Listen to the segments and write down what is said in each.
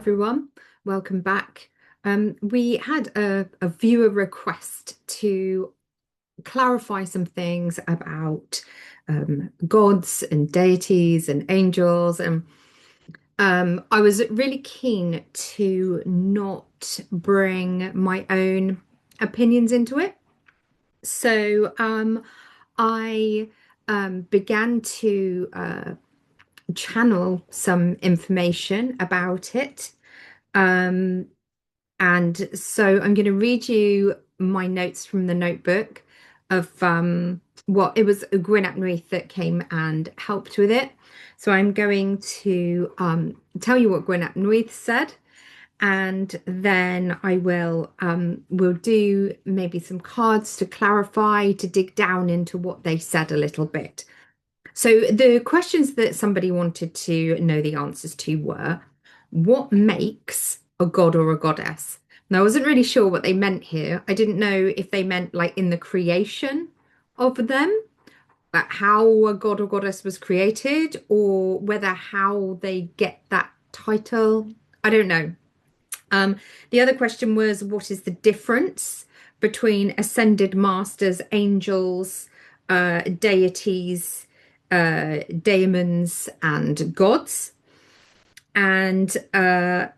everyone. Welcome back. We had a viewer request to clarify some things about gods and deities and angels. And I was really keen to not bring my own opinions into it. So I began to channel some information about it. Um, and so I'm going to read you my notes from the notebook of what it was Gwyn that came and helped with it. So I'm going to tell you what Gwyn said, and then I will do maybe some cards to clarify, to dig down into what they said a little bit. So the questions that somebody wanted to know the answers to were, what makes a god or a goddess? Now, I wasn't really sure what they meant here. I didn't know if they meant like in the creation of them, how a god or goddess was created, or whether how they get that title. I don't know. The other question was, what is the difference between ascended masters, angels, deities, daemons, and gods? And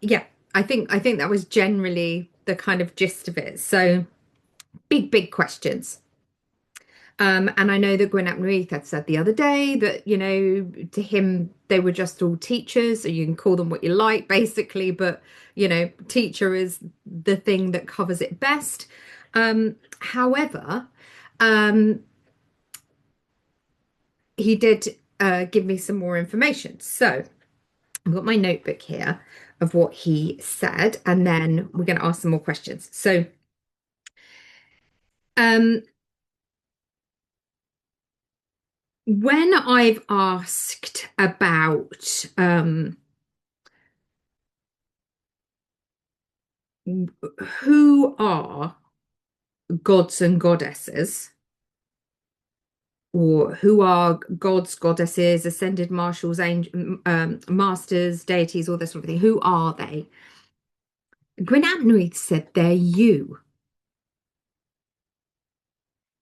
yeah, I think that was generally the kind of gist of it. So big questions. And I know that Gwyn ap Nuith had said the other day that, to him, they were just all teachers, so you can call them what you like, basically, but, teacher is the thing that covers it best. However, he did give me some more information. So I've got my notebook here of what he said, and then we're going to ask some more questions. So, when I've asked about who are gods and goddesses, or who are gods, goddesses, ascended marshals, masters, deities, all this sort of thing, who are they? Gwyn ap Nuith said they're you,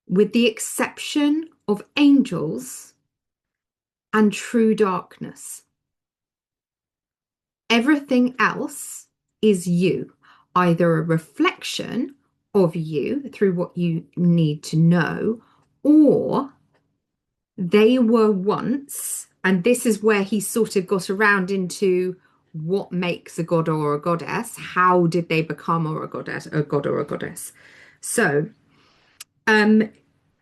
with the exception of angels and true darkness. Everything else is you, either a reflection of you through what you need to know, or they were once, and this is where he sort of got around into what makes a god or a goddess. How did they become or a goddess, a god or a goddess? So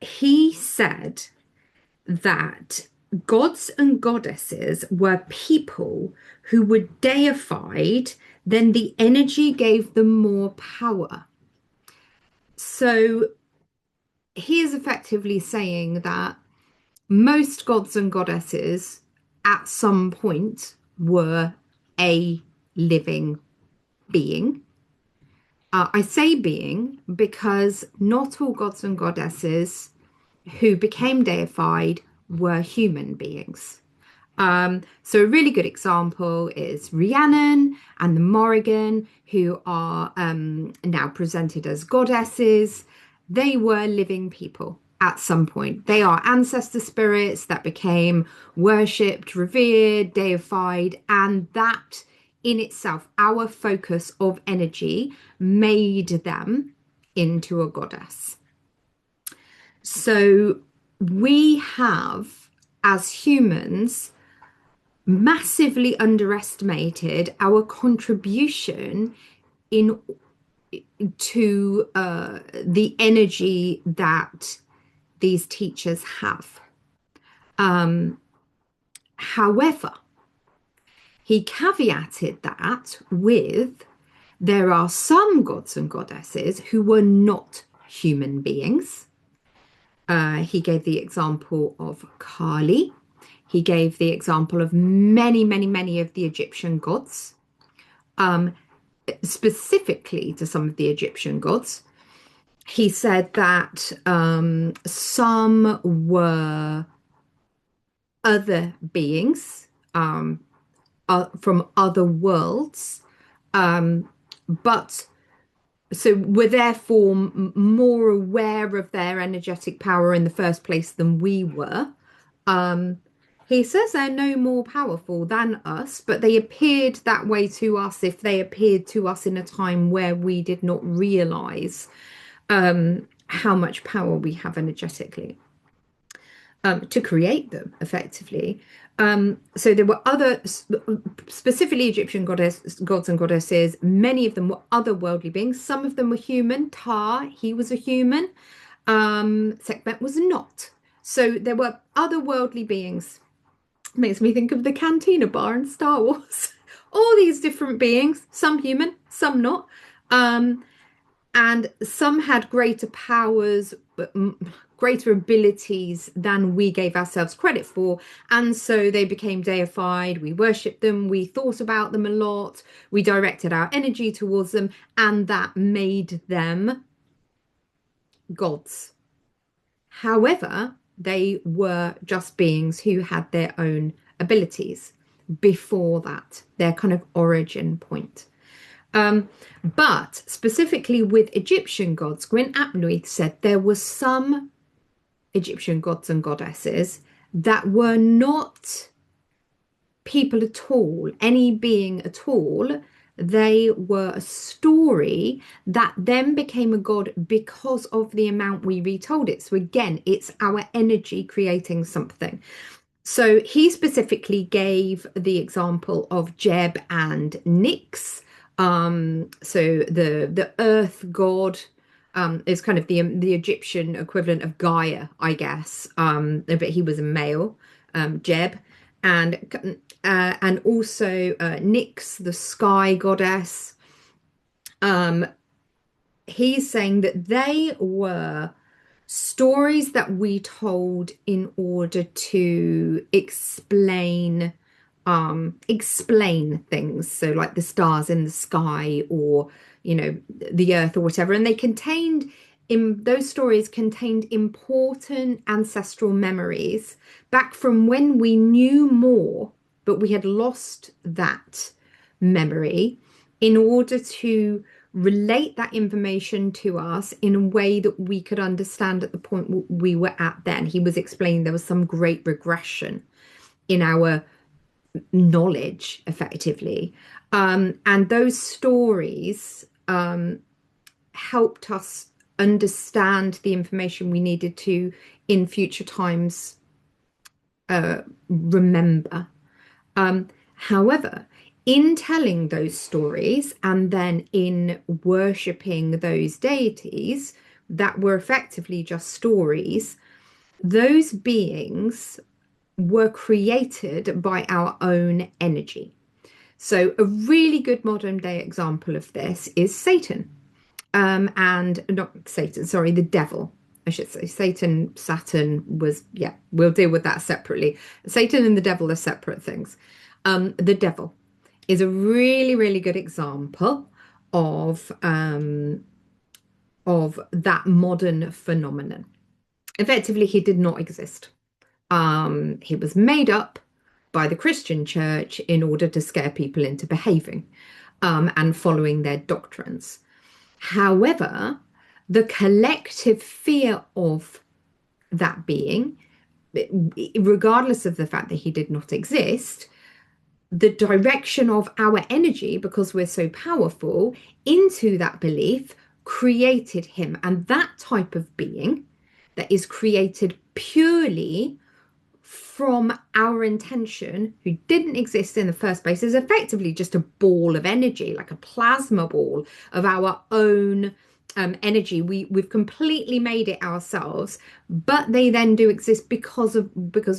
he said that gods and goddesses were people who were deified, then the energy gave them more power. So he is effectively saying that most gods and goddesses at some point were a living being. I say being because not all gods and goddesses who became deified were human beings. So a really good example is Rhiannon and the Morrigan, who are now presented as goddesses. They were living people at some point. They are ancestor spirits that became worshipped, revered, deified, and that in itself, our focus of energy made them into a goddess. So we have, as humans, massively underestimated our contribution in to the energy that these teachers have. However, he caveated that with there are some gods and goddesses who were not human beings. He gave the example of Kali. He gave the example of many of the Egyptian gods, specifically to some of the Egyptian gods. He said that some were other beings from other worlds, But so we're therefore more aware of their energetic power in the first place than we were. Um, he says they're no more powerful than us, but they appeared that way to us if they appeared to us in a time where we did not realize how much power we have energetically to create them effectively. So there were other, specifically Egyptian gods and goddesses. Many of them were otherworldly beings. Some of them were human. Ptah, he was a human. Sekhmet was not. So there were otherworldly beings. Makes me think of the Cantina Bar in Star Wars. All these different beings, some human, some not. And some had greater powers, greater abilities than we gave ourselves credit for. And so they became deified. We worshipped them. We thought about them a lot. We directed our energy towards them. And that made them gods. However, they were just beings who had their own abilities before that, their kind of origin point. But specifically with Egyptian gods, Gwyn said there were some Egyptian gods and goddesses that were not people at all, any being at all. They were a story that then became a god because of the amount we retold it. So again, it's our energy creating something. So he specifically gave the example of Jeb and Nyx. So the earth god is kind of the Egyptian equivalent of Gaia, I guess. But he was a male, Jeb, and also Nyx, the sky goddess. He's saying that they were stories that we told in order to explain things, so like the stars in the sky, or the earth or whatever. And those stories contained important ancestral memories back from when we knew more, but we had lost that memory, in order to relate that information to us in a way that we could understand at the point we were at then. He was explaining there was some great regression in our knowledge, effectively. And those stories helped us understand the information we needed to, in future times, remember. However, in telling those stories and then in worshipping those deities that were effectively just stories, those beings were created by our own energy. So a really good modern day example of this is Satan. And not Satan, sorry, the devil, I should say. Saturn was, yeah, we'll deal with that separately. Satan and the devil are separate things. The devil is a really, really good example of that modern phenomenon. Effectively, he did not exist. He was made up by the Christian church in order to scare people into behaving and following their doctrines. However, the collective fear of that being, regardless of the fact that he did not exist, the direction of our energy, because we're so powerful, into that belief created him. And that type of being that is created purely from our intention, who didn't exist in the first place, is effectively just a ball of energy, like a plasma ball of our own energy. We've completely made it ourselves, but they then do exist because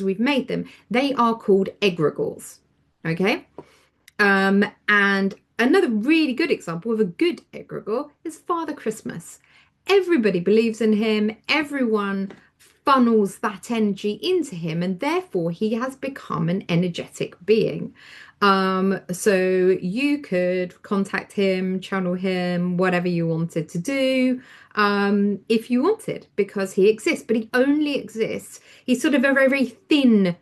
we've made them. They are called egregores. Okay. And another really good example of a good egregore is Father Christmas. Everybody believes in him. Everyone funnels that energy into him, and therefore he has become an energetic being. So you could contact him, channel him, whatever you wanted to do, if you wanted, because he exists, but he only exists. He's sort of a very, very thin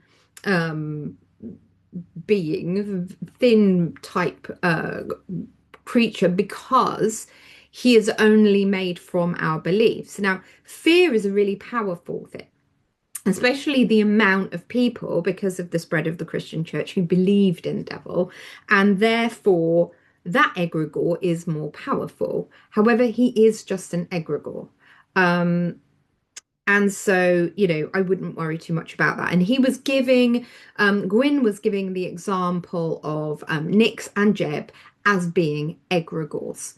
being, thin type creature because he is only made from our beliefs. Now, fear is a really powerful thing, especially the amount of people, because of the spread of the Christian church, who believed in the devil, and therefore that egregore is more powerful. However, he is just an egregore. And so, I wouldn't worry too much about that. And he was giving, Gwyn was giving the example of Nyx and Jeb as being egregores.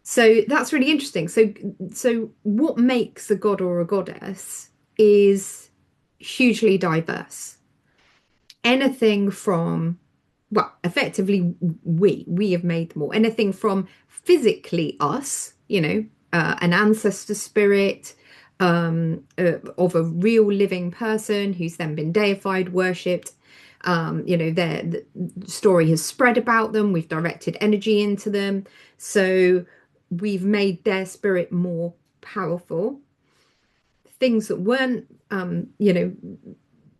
So that's really interesting. So what makes a god or a goddess is hugely diverse. Anything from, well, effectively, we have made them all. Anything from physically us, an ancestor spirit of a real living person who's then been deified, worshipped. The story has spread about them. We've directed energy into them. So we've made their spirit more powerful. Things that weren't,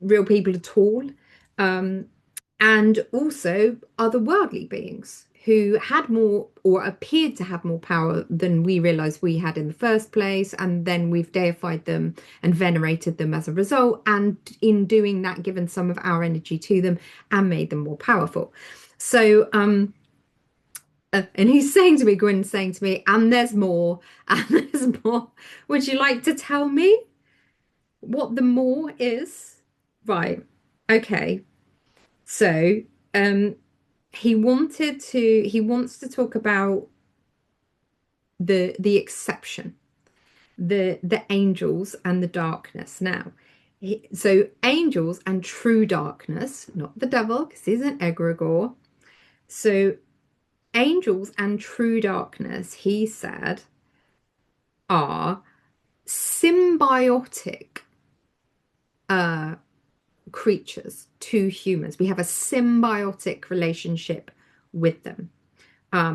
real people at all. And also otherworldly beings who had more or appeared to have more power than we realized we had in the first place. And then we've deified them and venerated them as a result. And in doing that, given some of our energy to them and made them more powerful. So, and he's saying to me, Gwyn's saying to me, and there's more, and there's more. Would you like to tell me what the more is? Right. Okay. So, he wants to talk about the exception, the angels and the darkness. Now, so angels and true darkness, not the devil, because he's an egregore. So angels and true darkness, he said, are symbiotic creatures to humans. We have a symbiotic relationship with them.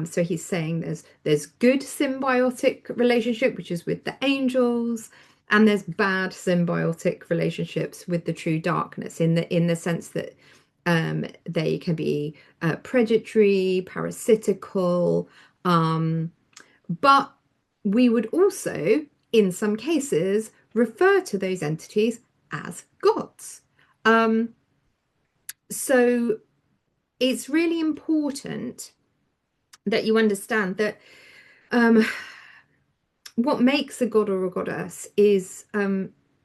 So he's saying there's good symbiotic relationship, which is with the angels, and there's bad symbiotic relationships with the true darkness in the sense that they can be predatory, parasitical, but we would also, in some cases, refer to those entities as gods. So it's really important that you understand that what makes a god or a goddess is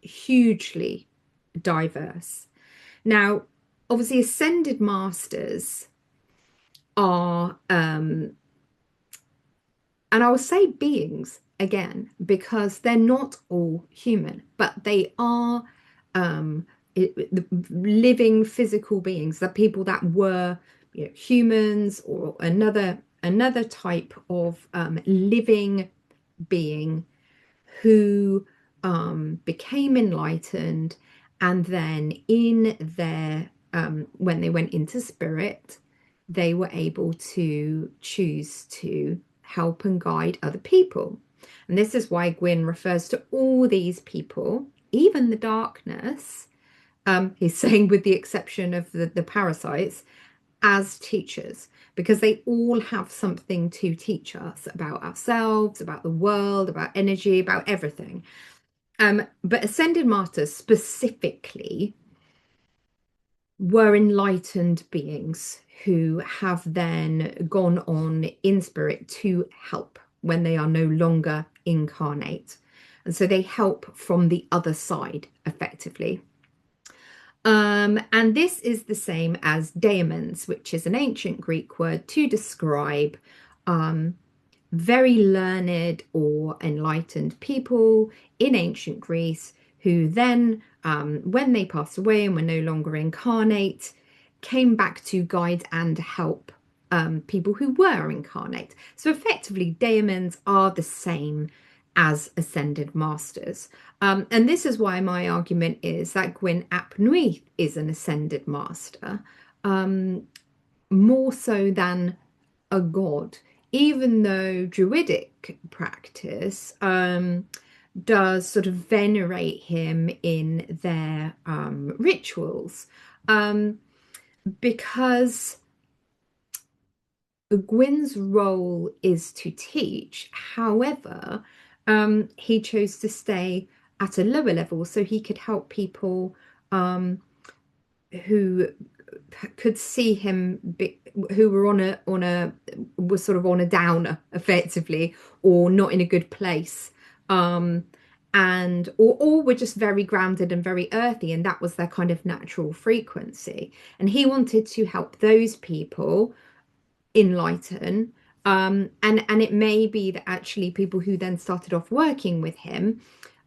hugely diverse. Now, obviously, ascended masters are, and I will say beings again, because they're not all human, but they are living physical beings. They're people that were, humans or another type of living being who became enlightened, and then in their when they went into spirit, they were able to choose to help and guide other people. And this is why Gwyn refers to all these people, even the darkness, he's saying with the exception of the parasites, as teachers, because they all have something to teach us about ourselves, about the world, about energy, about everything. But ascended masters specifically were enlightened beings who have then gone on in spirit to help when they are no longer incarnate. And so they help from the other side effectively. And this is the same as daemons, which is an ancient Greek word to describe very learned or enlightened people in ancient Greece who then, when they passed away and were no longer incarnate, came back to guide and help people who were incarnate. So effectively, daemons are the same as ascended masters. And this is why my argument is that Gwyn ap Nuith is an ascended master, more so than a god, even though Druidic practice does sort of venerate him in their rituals, because Gwyn's role is to teach. However, he chose to stay at a lower level so he could help people um, who could see him who were on a was sort of on a downer effectively, or not in a good place, um and or were just very grounded and very earthy, and that was their kind of natural frequency, and he wanted to help those people enlighten. And it may be that actually people who then started off working with him,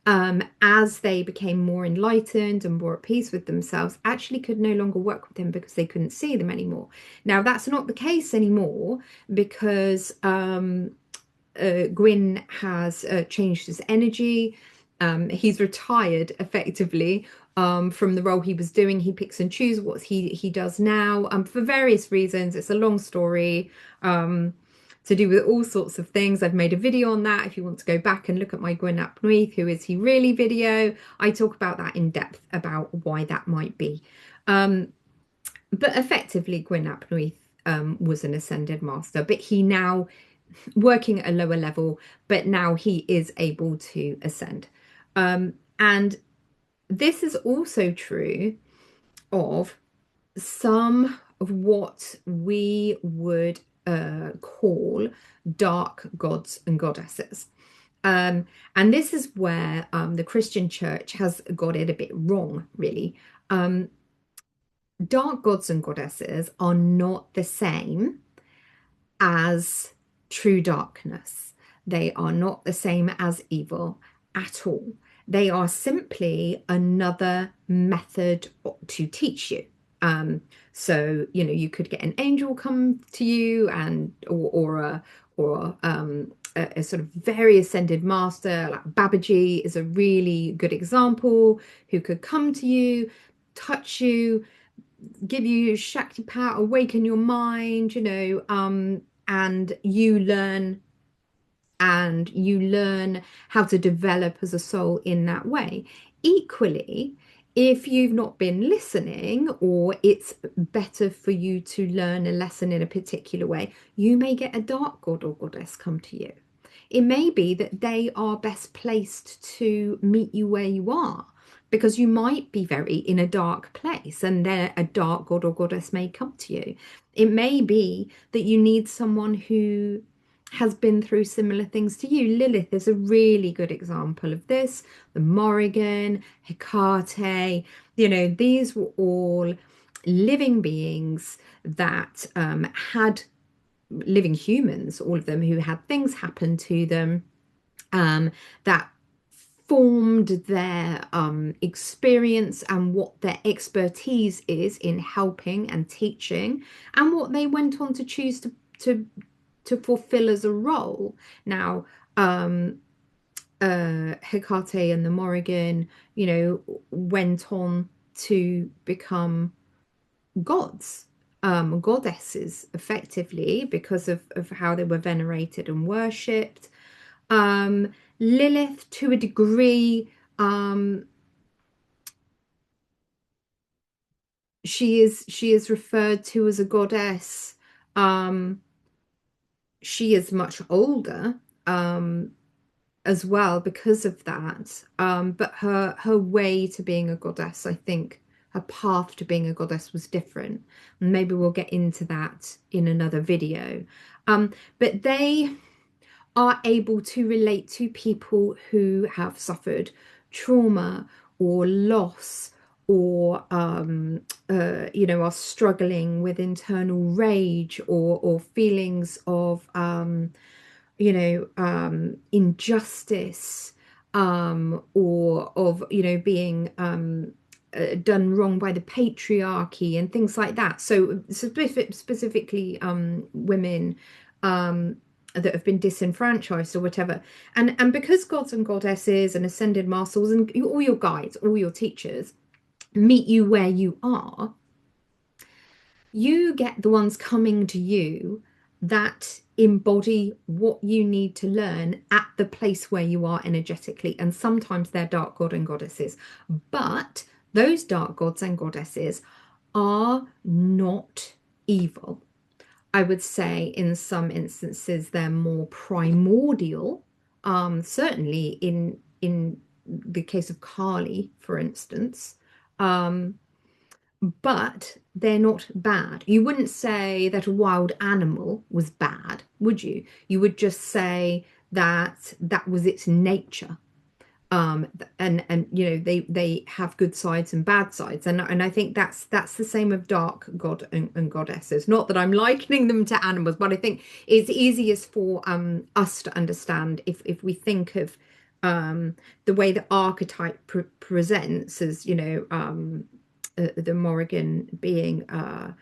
as they became more enlightened and more at peace with themselves, actually could no longer work with him because they couldn't see them anymore. Now, that's not the case anymore because Gwyn has changed his energy. He's retired effectively from the role he was doing. He picks and chooses what he does now for various reasons. It's a long story. To do with all sorts of things. I've made a video on that. If you want to go back and look at my Gwyn ap Nuith, Who Is He Really video, I talk about that in depth about why that might be. But effectively, Gwyn ap Nuith was an ascended master, but he now working at a lower level, but now he is able to ascend. And this is also true of some of what we would call dark gods and goddesses. And this is where the Christian church has got it a bit wrong, really. Dark gods and goddesses are not the same as true darkness. They are not the same as evil at all. They are simply another method to teach you. So you could get an angel come to you, and or a sort of very ascended master like Babaji is a really good example, who could come to you, touch you, give you Shakti power, awaken your mind, and you learn how to develop as a soul in that way. Equally, if you've not been listening, or it's better for you to learn a lesson in a particular way, you may get a dark god or goddess come to you. It may be that they are best placed to meet you where you are, because you might be very in a dark place, and then a dark god or goddess may come to you. It may be that you need someone who has been through similar things to you. Lilith is a really good example of this. The Morrigan, Hecate, these were all living beings that had living humans, all of them, who had things happen to them that formed their experience and what their expertise is in helping and teaching, and what they went on to choose to fulfill as a role. Now, Hecate and the Morrigan, went on to become gods, goddesses, effectively, because of how they were venerated and worshipped. Lilith, to a degree, she is referred to as a goddess. She is much older as well because of that. But her way to being a goddess, I think, her path to being a goddess was different. And maybe we'll get into that in another video. But they are able to relate to people who have suffered trauma or loss, or are struggling with internal rage, or feelings of injustice, or of being done wrong by the patriarchy and things like that. So specifically women that have been disenfranchised or whatever. And because gods and goddesses and ascended masters and all your guides, all your teachers meet you where you are, you get the ones coming to you that embody what you need to learn at the place where you are energetically. And sometimes they're dark god and goddesses, but those dark gods and goddesses are not evil. I would say in some instances they're more primordial. Certainly in the case of Kali, for instance. Um, but they're not bad. You wouldn't say that a wild animal was bad, would you? You would just say that that was its nature. And you know they have good sides and bad sides, and I think that's the same of dark god and goddesses. Not that I'm likening them to animals, but I think it's easiest for us to understand if we think of the way the archetype presents as, you know, the Morrigan being a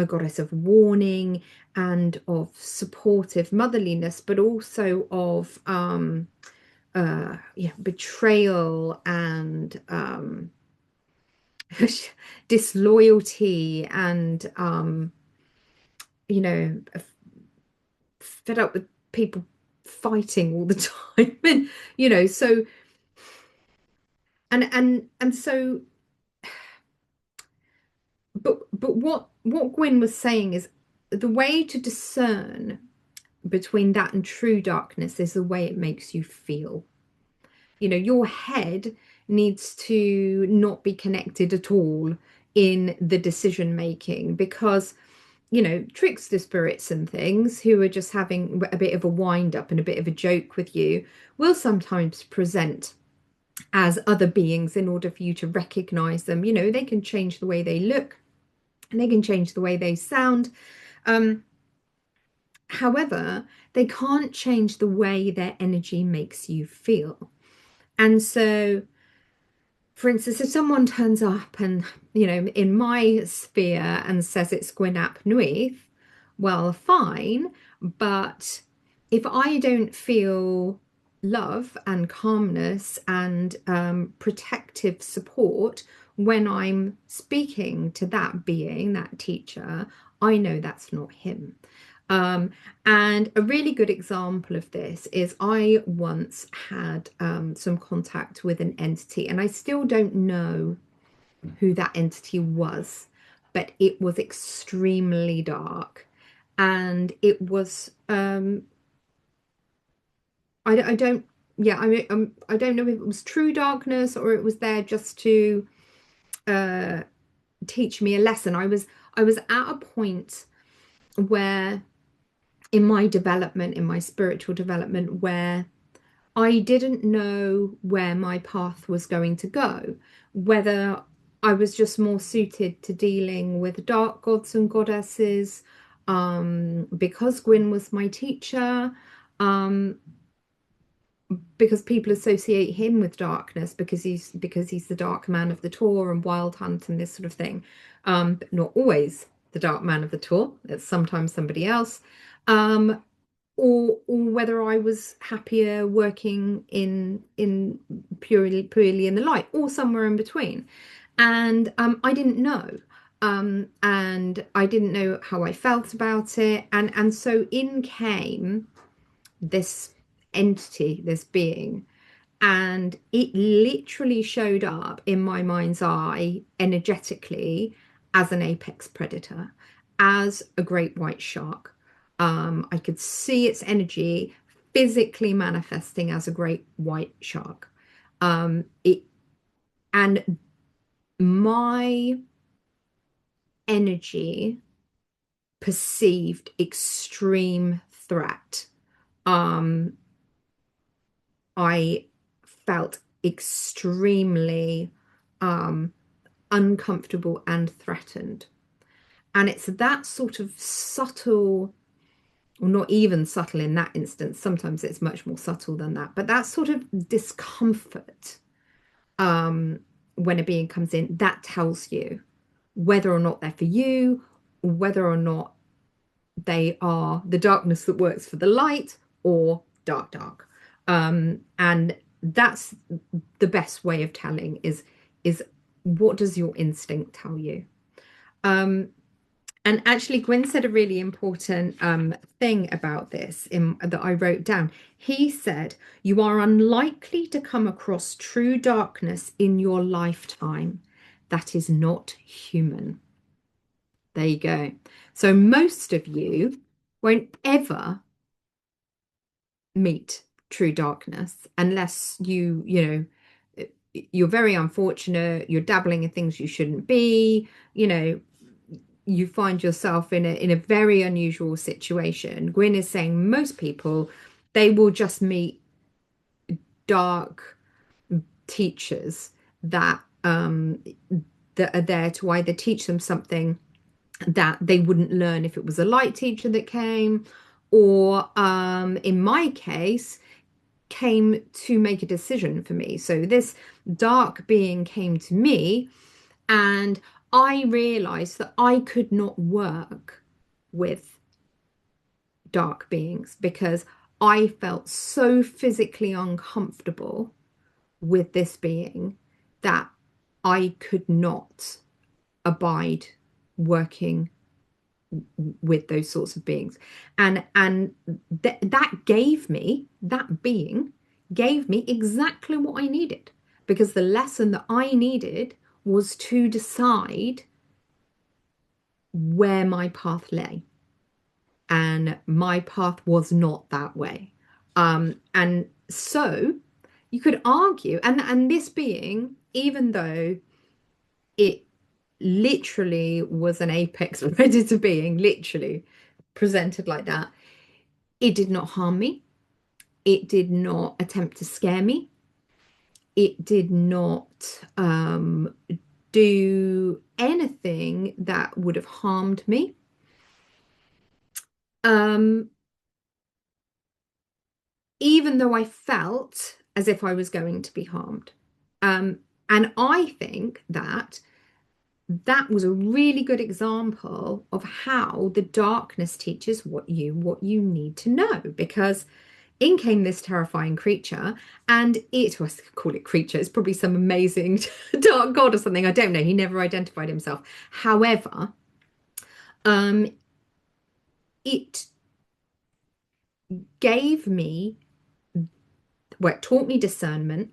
goddess of warning and of supportive motherliness, but also of yeah, betrayal and disloyalty and you know, fed up with people fighting all the time. And you know, so and so but what Gwyn was saying is the way to discern between that and true darkness is the way it makes you feel. You know, your head needs to not be connected at all in the decision making, because, you know, trickster spirits and things who are just having a bit of a wind up and a bit of a joke with you will sometimes present as other beings in order for you to recognize them. You know, they can change the way they look and they can change the way they sound. Um, However, they can't change the way their energy makes you feel. And so, for instance, if someone turns up and, you know, in my sphere and says it's Gwyn ap Nuith, well, fine. But if I don't feel love and calmness and protective support when I'm speaking to that being, that teacher, I know that's not him. Um, and a really good example of this is I once had some contact with an entity, and I still don't know who that entity was, but it was extremely dark. And it was, I don't, yeah, I mean, I don't know if it was true darkness or it was there just to uh, teach me a lesson. I was at a point where in my development, in my spiritual development, where I didn't know where my path was going to go, whether I was just more suited to dealing with dark gods and goddesses, because Gwyn was my teacher, um, because people associate him with darkness because he's the dark man of the tour and wild hunt and this sort of thing, but not always the dark man of the tour. It's sometimes somebody else. Um, or whether I was happier working in purely in the light or somewhere in between. And I didn't know. And I didn't know how I felt about it. And so in came this entity, this being, and it literally showed up in my mind's eye energetically as an apex predator, as a great white shark. I could see its energy physically manifesting as a great white shark. It and my energy perceived extreme threat. Um, I felt extremely uncomfortable and threatened. And it's that sort of subtle, or not even subtle in that instance, sometimes it's much more subtle than that, but that sort of discomfort when a being comes in, that tells you whether or not they're for you, whether or not they are the darkness that works for the light or dark. And that's the best way of telling is what does your instinct tell you? Um, and actually, Gwyn said a really important thing about this that I wrote down. He said, "You are unlikely to come across true darkness in your lifetime. That is not human." There you go. So most of you won't ever meet true darkness unless you're very unfortunate, you're dabbling in things you shouldn't be, you find yourself in a very unusual situation. Gwyn is saying most people, they will just meet dark teachers that are there to either teach them something that they wouldn't learn if it was a light teacher that came, or in my case, came to make a decision for me. So this dark being came to me, and I realized that I could not work with dark beings because I felt so physically uncomfortable with this being that I could not abide working with those sorts of beings. That being gave me exactly what I needed, because the lesson that I needed was to decide where my path lay, and my path was not that way. And so you could argue, and this being, even though it literally was an apex predator being, literally presented like that, it did not harm me. It did not attempt to scare me. It did not do anything that would have harmed me. Um, Even though I felt as if I was going to be harmed. And I think that that was a really good example of how the darkness teaches what you need to know, because in came this terrifying creature, and it was, call it creature, it's probably some amazing dark god or something, I don't know, he never identified himself. However, it gave me, well, it taught me discernment.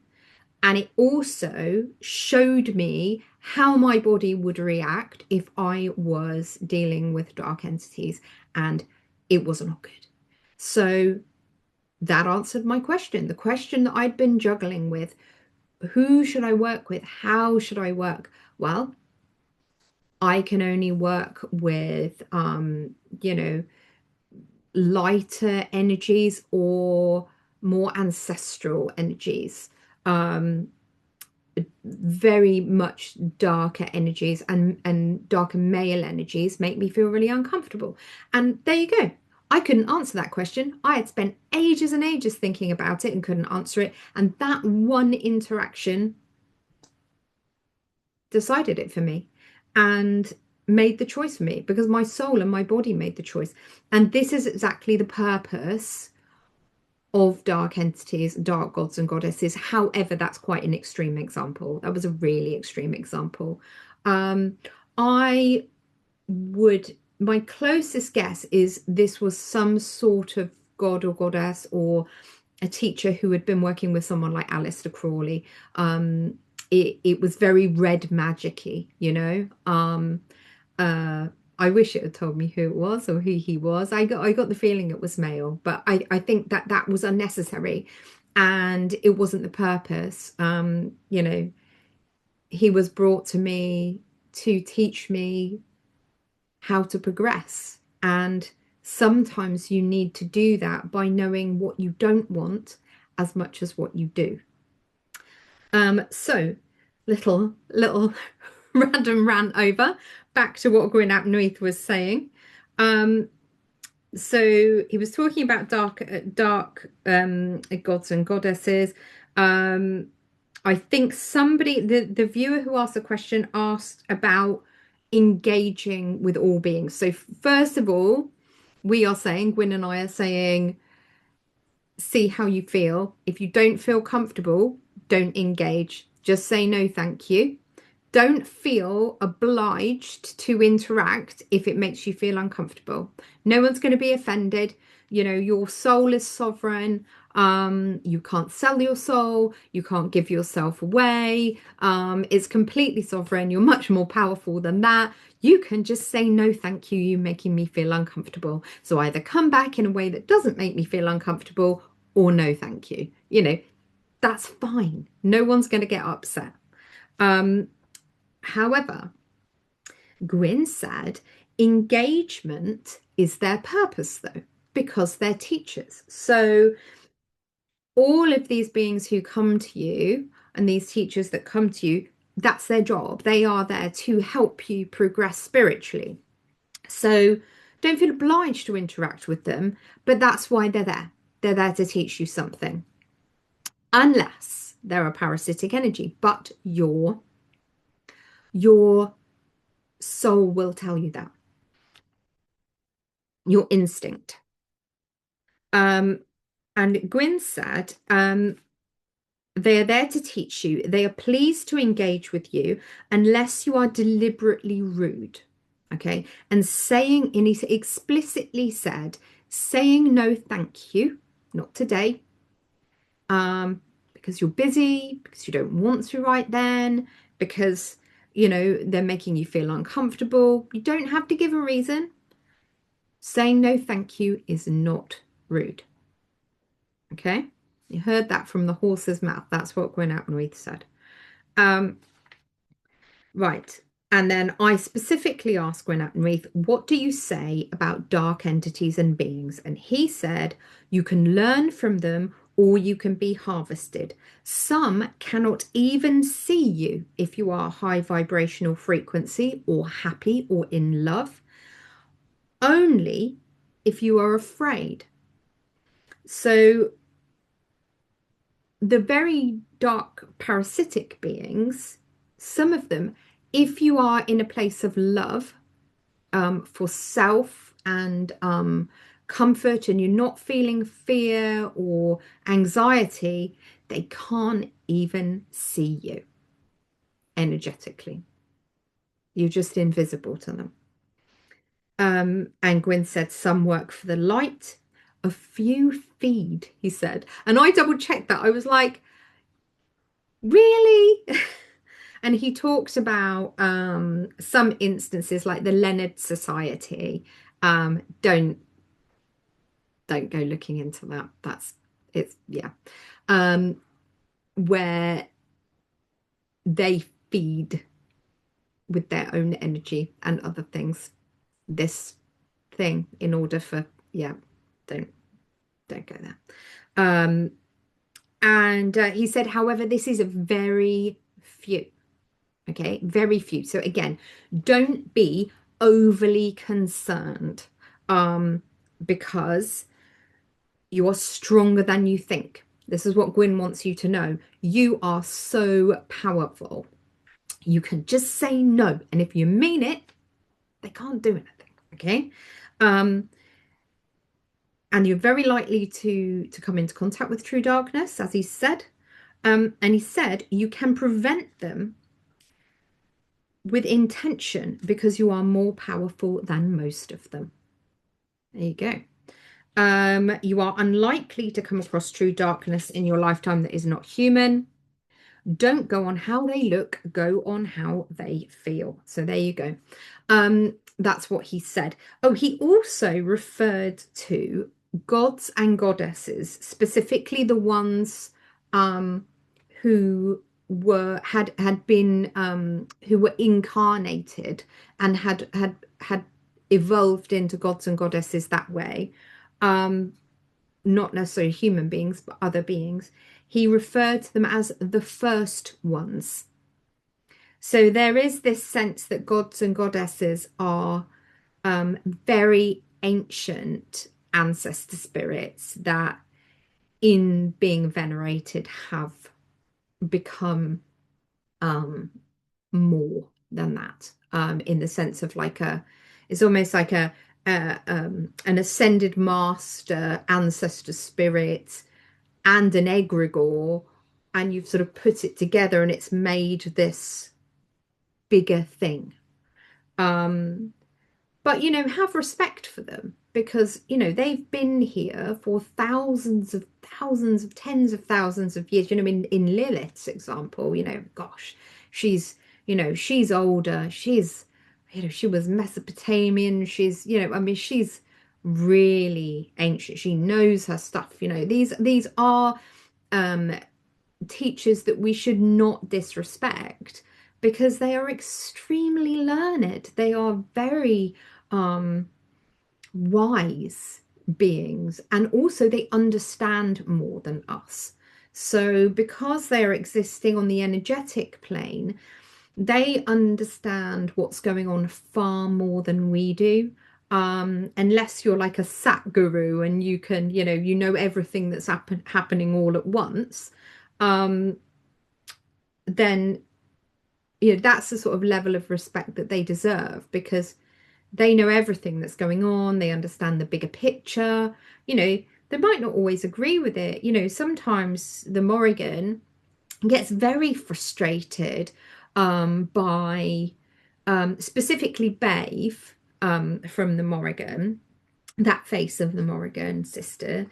And it also showed me how my body would react if I was dealing with dark entities, and it was not good. So that answered my question. The question that I'd been juggling with: who should I work with? How should I work? Well, I can only work with, lighter energies or more ancestral energies. Very much darker energies, and darker male energies make me feel really uncomfortable. And there you go. I couldn't answer that question. I had spent ages and ages thinking about it and couldn't answer it. And that one interaction decided it for me and made the choice for me, because my soul and my body made the choice. And this is exactly the purpose of dark entities, dark gods and goddesses. However, that's quite an extreme example. That was a really extreme example. I would, my closest guess is this was some sort of god or goddess, or a teacher who had been working with someone like Aleister Crowley. It was very red magic-y, I wish it had told me who it was or who he was. I got the feeling it was male, but I think that was unnecessary, and it wasn't the purpose. He was brought to me to teach me how to progress, and sometimes you need to do that by knowing what you don't want as much as what you do. So little random rant over, back to what Gwyn ap Nuith was saying. So he was talking about dark gods and goddesses. I think somebody, the viewer who asked the question, asked about engaging with all beings. So first of all, we are saying, Gwyn and I are saying, see how you feel. If you don't feel comfortable, don't engage. Just say no, thank you. Don't feel obliged to interact if it makes you feel uncomfortable. No one's going to be offended. Your soul is sovereign. You can't sell your soul. You can't give yourself away. It's completely sovereign. You're much more powerful than that. You can just say, no, thank you. You're making me feel uncomfortable. So either come back in a way that doesn't make me feel uncomfortable or no, thank you. That's fine. No one's going to get upset. However, Gwyn said engagement is their purpose, though, because they're teachers. So all of these beings who come to you and these teachers that come to you, that's their job. They are there to help you progress spiritually. So don't feel obliged to interact with them, but that's why they're there. They're there to teach you something. Unless they're a parasitic energy, but your soul will tell you that. Your instinct. And Gwyn said, they are there to teach you. They are pleased to engage with you unless you are deliberately rude. Okay. And he explicitly said, saying no, thank you, not today, because you're busy, because you don't want to right then, because, they're making you feel uncomfortable. You don't have to give a reason. Saying no, thank you is not rude. Okay. You heard that from the horse's mouth. That's what Gwyn Appenweith said. Right. And then I specifically asked Gwyn Appenweith, what do you say about dark entities and beings? And he said, you can learn from them or you can be harvested. Some cannot even see you if you are high vibrational frequency or happy or in love, only if you are afraid. So the very dark parasitic beings, some of them, if you are in a place of love for self and comfort and you're not feeling fear or anxiety, they can't even see you energetically. You're just invisible to them. And Gwyn said some work for the light, a few feed, he said. And I double checked that. I was like, really? And he talked about some instances like the Leonard Society. Don't go looking into that. Yeah. Where they feed with their own energy and other things this thing in order for, yeah, don't go there. And he said, however, this is a very few. Okay, very few. So again, don't be overly concerned because you are stronger than you think. This is what Gwyn wants you to know. You are so powerful. You can just say no. And if you mean it, they can't do anything. Okay. And you're very likely to come into contact with true darkness, as he said. And he said you can prevent them with intention because you are more powerful than most of them. There you go. You are unlikely to come across true darkness in your lifetime that is not human. Don't go on how they look, go on how they feel. So there you go. That's what he said. Oh, he also referred to gods and goddesses, specifically the ones who had been who were incarnated and had evolved into gods and goddesses that way, not necessarily human beings but other beings. He referred to them as the first ones. So there is this sense that gods and goddesses are very ancient ancestor spirits that in being venerated have become more than that, in the sense of like it's almost like an ascended master ancestor spirit and an egregore, and you've sort of put it together and it's made this bigger thing. But have respect for them. because, they've been here for thousands of tens of thousands of years. In Lilith's example, gosh, she's, she's older. She was Mesopotamian. She's really ancient. She knows her stuff. These are um teachers that we should not disrespect because they are extremely learned. They are very wise beings, and also they understand more than us. So, because they're existing on the energetic plane, they understand what's going on far more than we do. Unless you're like a sat guru and you know everything that's happening all at once, um, then that's the sort of level of respect that they deserve because they know everything that's going on. They understand the bigger picture. They might not always agree with it. Sometimes the Morrigan gets very frustrated by specifically Bave from the Morrigan, that face of the Morrigan sister.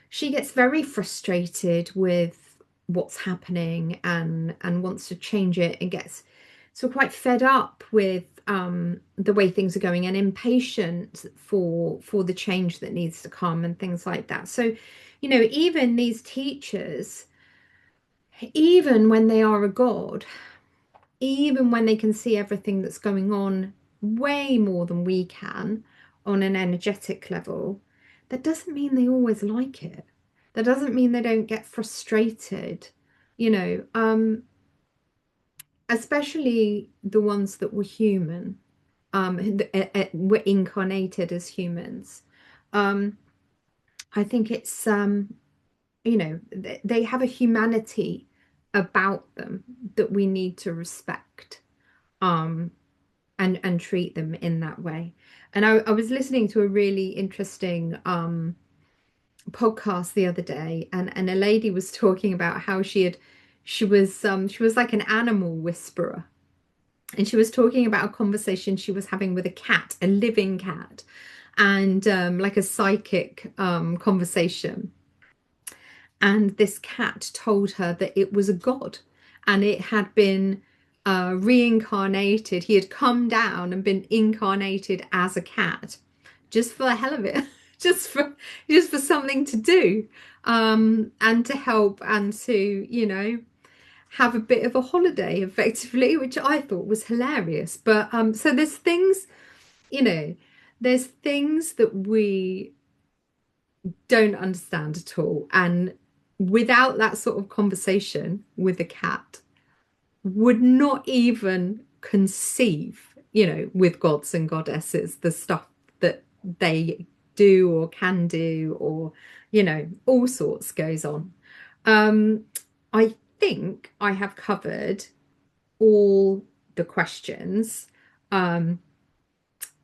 She gets very frustrated with what's happening and wants to change it and gets so quite fed up with the way things are going and impatient for the change that needs to come and things like that. So, even these teachers, even when they are a god, even when they can see everything that's going on way more than we can on an energetic level, that doesn't mean they always like it. That doesn't mean they don't get frustrated, you know, um, especially the ones that were human, were incarnated as humans. Um, I think it's, they have a humanity about them that we need to respect. Um, and treat them in that way. And I was listening to a really interesting podcast the other day, and a lady was talking about how she was like an animal whisperer, and she was talking about a conversation she was having with a cat, a living cat, and like a psychic conversation. And this cat told her that it was a god and it had been reincarnated. He had come down and been incarnated as a cat just for the hell of it, just for something to do, and to help and to, have a bit of a holiday effectively, which I thought was hilarious. But so you know, there's things that we don't understand at all. And without that sort of conversation with a cat, would not even conceive, with gods and goddesses, the stuff that they do or can do, or, all sorts goes on. I think I have covered all the questions that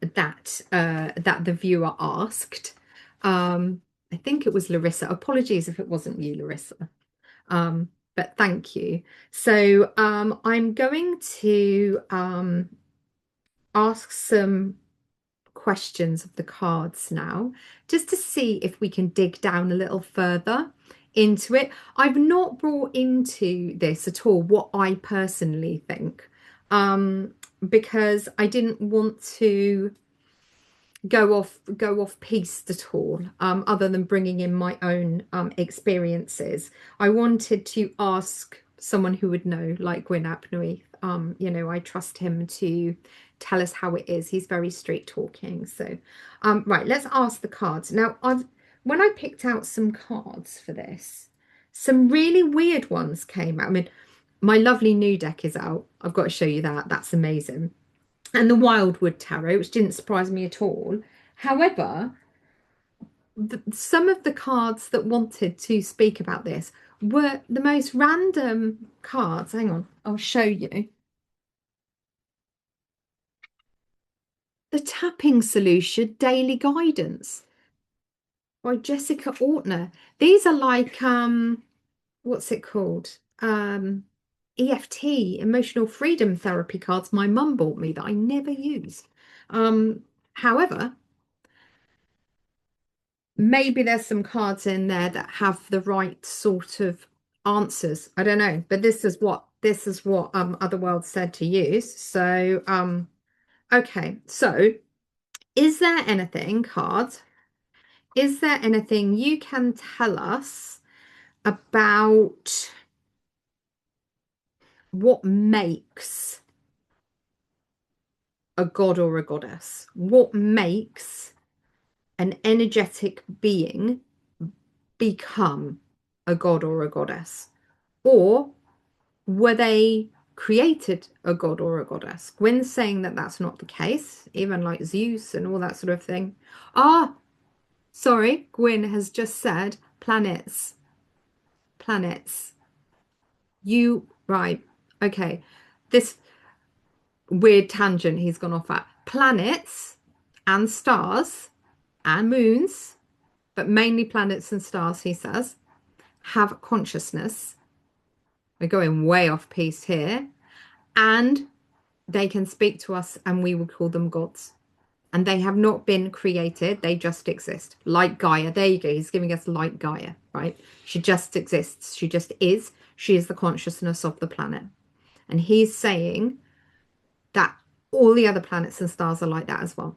the viewer asked. I think it was Larissa. Apologies if it wasn't you, Larissa. But thank you. So I'm going to ask some questions of the cards now, just to see if we can dig down a little further into it. I've not brought into this at all what I personally think, because I didn't want to go off piste at all, other than bringing in my own experiences. I wanted to ask someone who would know, like Gwyn. I trust him to tell us how it is. He's very straight talking. So right, let's ask the cards now. When I picked out some cards for this, some really weird ones came out. I mean, my lovely new deck is out. I've got to show you that. That's amazing. And the Wildwood Tarot, which didn't surprise me at all. However, some of the cards that wanted to speak about this were the most random cards. Hang on, I'll show you. The Tapping Solution Daily Guidance by Jessica Ortner. These are like, what's it called? EFT, Emotional Freedom Therapy cards my mum bought me that I never used. However, maybe there's some cards in there that have the right sort of answers. I don't know, but this is what Otherworld said to use. So okay, so is there anything, cards? Is there anything you can tell us about what makes a god or a goddess? What makes an energetic being become a god or a goddess? Or were they created a god or a goddess? Gwyn's saying that that's not the case, even like Zeus and all that sort of thing. Ah, sorry, Gwyn has just said planets. Planets. You, right. Okay. This weird tangent he's gone off at. Planets and stars and moons, but mainly planets and stars, he says, have consciousness. We're going way off piece here. And they can speak to us and we will call them gods. And they have not been created, they just exist. Like Gaia. There you go. He's giving us like Gaia, right? She just exists. She just is. She is the consciousness of the planet. And he's saying that all the other planets and stars are like that as well.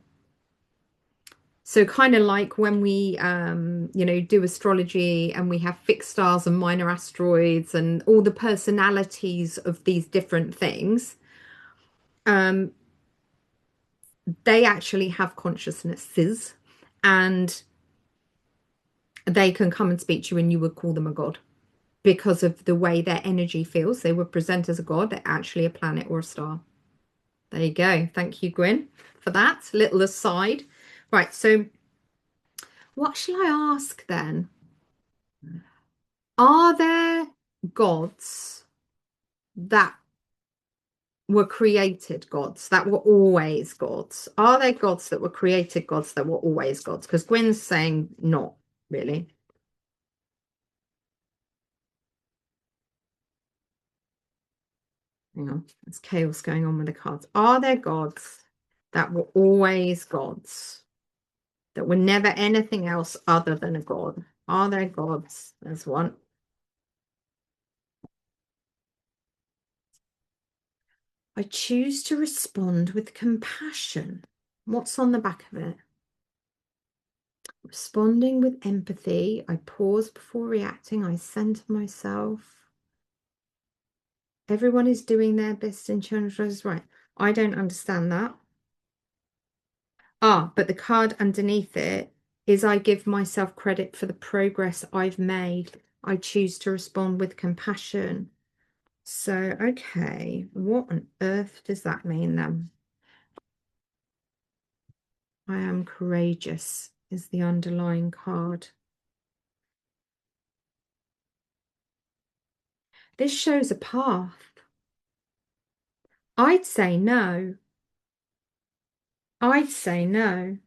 So kind of like when we, do astrology and we have fixed stars and minor asteroids and all the personalities of these different things, they actually have consciousnesses and they can come and speak to you and you would call them a god because of the way their energy feels. They would present as a god. They're actually a planet or a star. There you go. Thank you, Gwyn, for that little aside. Right, so what shall I ask then? Are there gods that were created gods, that were always gods? Are there gods that were created gods that were always gods? Because Gwyn's saying not really. Hang on, there's chaos going on with the cards. Are there gods that were always gods, that were never anything else other than a god? Are there gods? There's one. I choose to respond with compassion. What's on the back of it? Responding with empathy. I pause before reacting. I center myself. Everyone is doing their best in children's right. I don't understand that. Ah, but the card underneath it is I give myself credit for the progress I've made. I choose to respond with compassion. So, okay, what on earth does that mean then? I am courageous is the underlying card. This shows a path. I'd say no. I'd say no.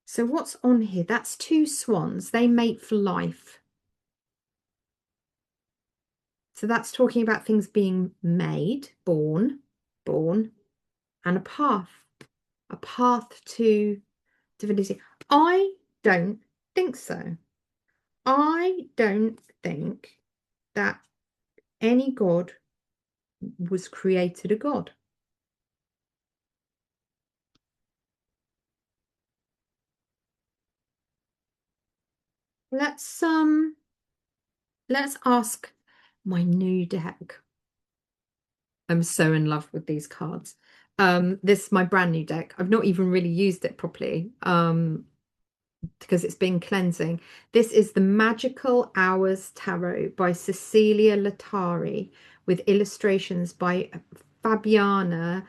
So what's on here? That's two swans. They mate for life. So that's talking about things being made, born, and a path to divinity. I don't think so. I don't think that any god was created a god. Let's ask my new deck. I'm so in love with these cards. This is my brand new deck. I've not even really used it properly because it's been cleansing. This is the Magical Hours Tarot by Cecilia Latari with illustrations by Fabiana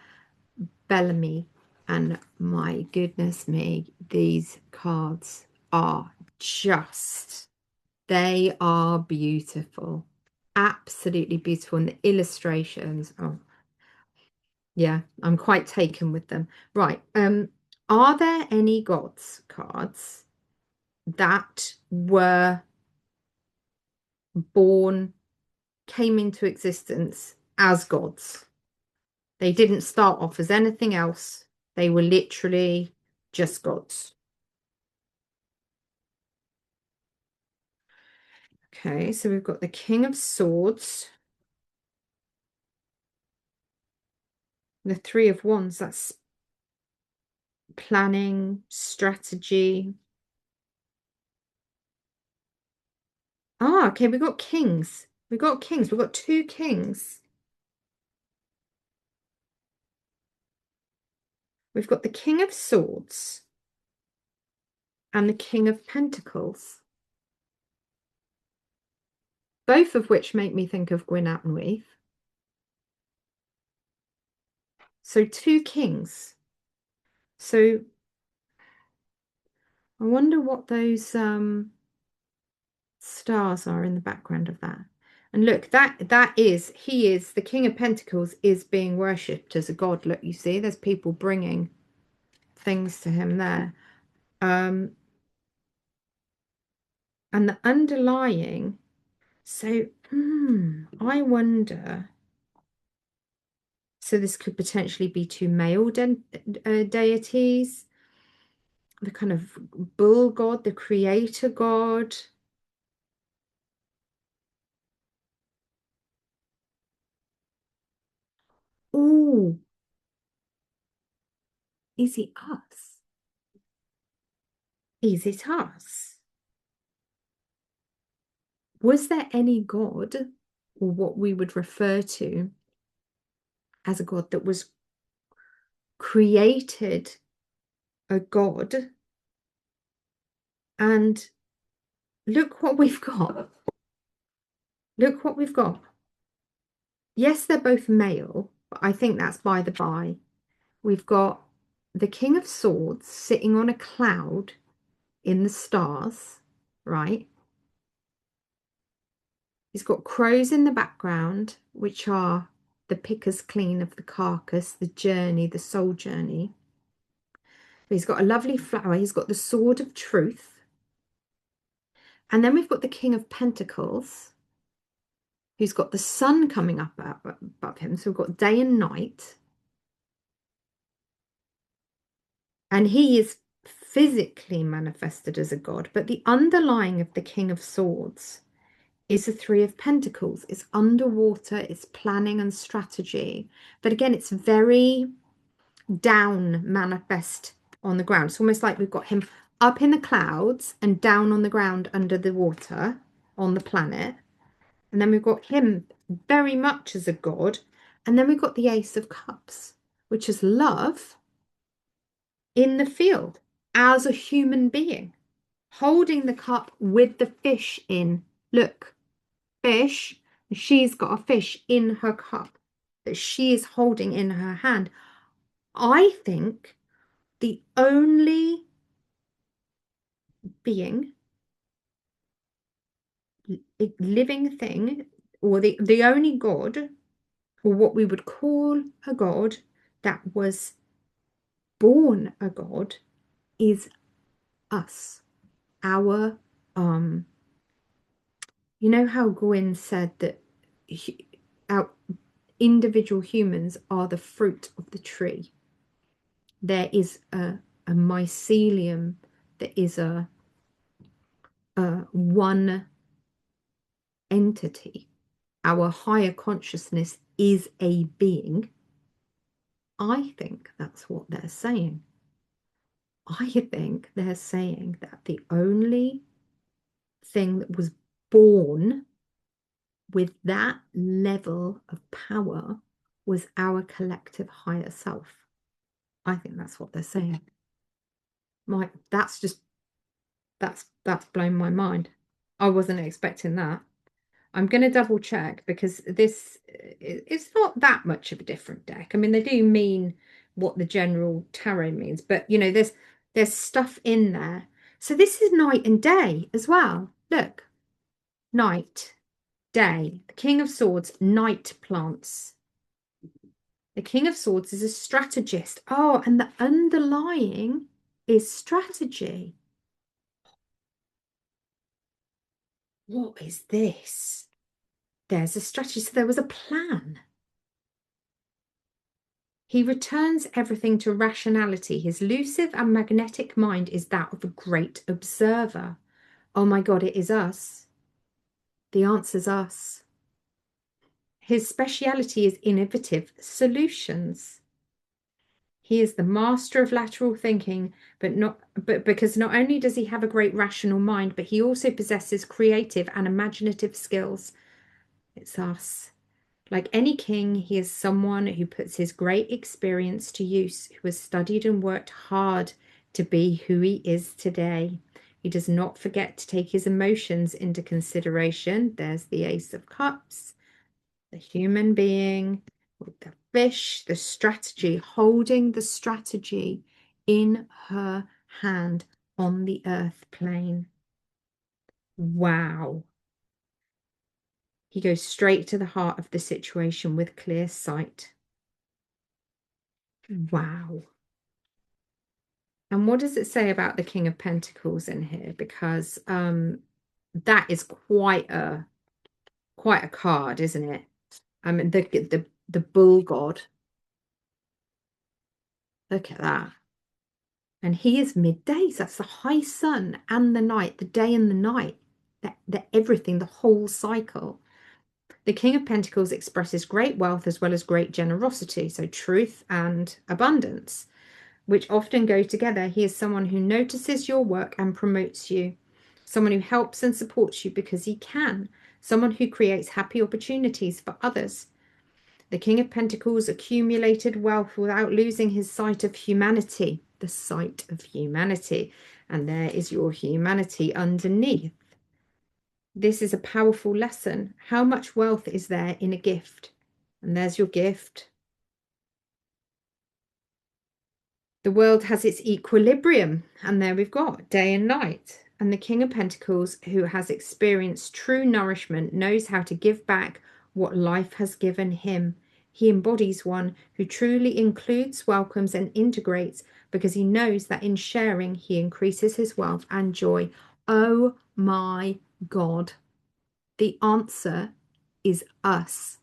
Bellamy. And my goodness me, these cards are they are beautiful. Absolutely beautiful. And the illustrations, oh, yeah, I'm quite taken with them. Right. Are there any gods cards that were born, came into existence as gods? They didn't start off as anything else. They were literally just gods. Okay, so we've got the King of Swords, the Three of Wands. That's planning, strategy. Ah, okay, we've got kings. We've got kings. We've got two kings. We've got the King of Swords and the King of Pentacles, both of which make me think of Gwyn and So two kings. So I wonder what those stars are in the background of that. And look, he is the King of Pentacles is being worshipped as a god. Look, you see, there's people bringing things to him there. And the underlying, so I wonder, so this could potentially be two male deities, the kind of bull god, the creator god. Oh, is it us? Is it us? Was there any god, or what we would refer to as a god, that was created a god? And look what we've got. Look what we've got. Yes, they're both male, but I think that's by the by. We've got the King of Swords sitting on a cloud in the stars, right? He's got crows in the background, which are the pickers clean of the carcass, the journey, the soul journey. He's got a lovely flower. He's got the sword of truth. And then we've got the King of Pentacles, who's got the sun coming up above him. So we've got day and night. And he is physically manifested as a god. But the underlying of the King of Swords is the Three of Pentacles. It's underwater, it's planning and strategy. But again, it's very down manifest on the ground. It's almost like we've got him up in the clouds and down on the ground under the water on the planet. And then we've got him very much as a god. And then we've got the Ace of Cups, which is love in the field as a human being, holding the cup with the fish in. Look, fish. She's got a fish in her cup that she is holding in her hand. I think the only being, living thing, or the only god, or what we would call a god, that was born a god is us. Our you know how Gwyn said that our individual humans are the fruit of the tree. There is a mycelium, there is a one entity. Our higher consciousness is a being. I think that's what they're saying. I think they're saying that the only thing that was born with that level of power was our collective higher self. I think that's what they're saying. That's blown my mind. I wasn't expecting that. I'm going to double check because this it's not that much of a different deck. I mean, they do mean what the general tarot means, but you know, there's stuff in there. So this is night and day as well. Look, night, day. The King of Swords, night plants. The King of Swords is a strategist. Oh, and the underlying is strategy. What is this? There's a strategy. So there was a plan. He returns everything to rationality. His elusive and magnetic mind is that of a great observer. Oh my God, it is us. The answer's us. His speciality is innovative solutions. He is the master of lateral thinking, but because not only does he have a great rational mind, but he also possesses creative and imaginative skills. It's us. Like any king, he is someone who puts his great experience to use, who has studied and worked hard to be who he is today. He does not forget to take his emotions into consideration. There's the Ace of Cups, the human being with the fish, the strategy, holding the strategy in her hand on the earth plane. Wow. He goes straight to the heart of the situation with clear sight. Wow. And what does it say about the King of Pentacles in here? Because that is quite a card, isn't it? I mean the bull god. Look at that. And he is middays. That's the high sun and the night, the day and the night. The everything, the whole cycle. The King of Pentacles expresses great wealth as well as great generosity, so truth and abundance, which often go together. He is someone who notices your work and promotes you, someone who helps and supports you because he can, someone who creates happy opportunities for others. The King of Pentacles accumulated wealth without losing his sight of humanity, the sight of humanity. And there is your humanity underneath. This is a powerful lesson. How much wealth is there in a gift? And there's your gift. The world has its equilibrium, and there we've got day and night. And the King of Pentacles, who has experienced true nourishment, knows how to give back what life has given him. He embodies one who truly includes, welcomes, and integrates because he knows that in sharing, he increases his wealth and joy. Oh my God. The answer is us.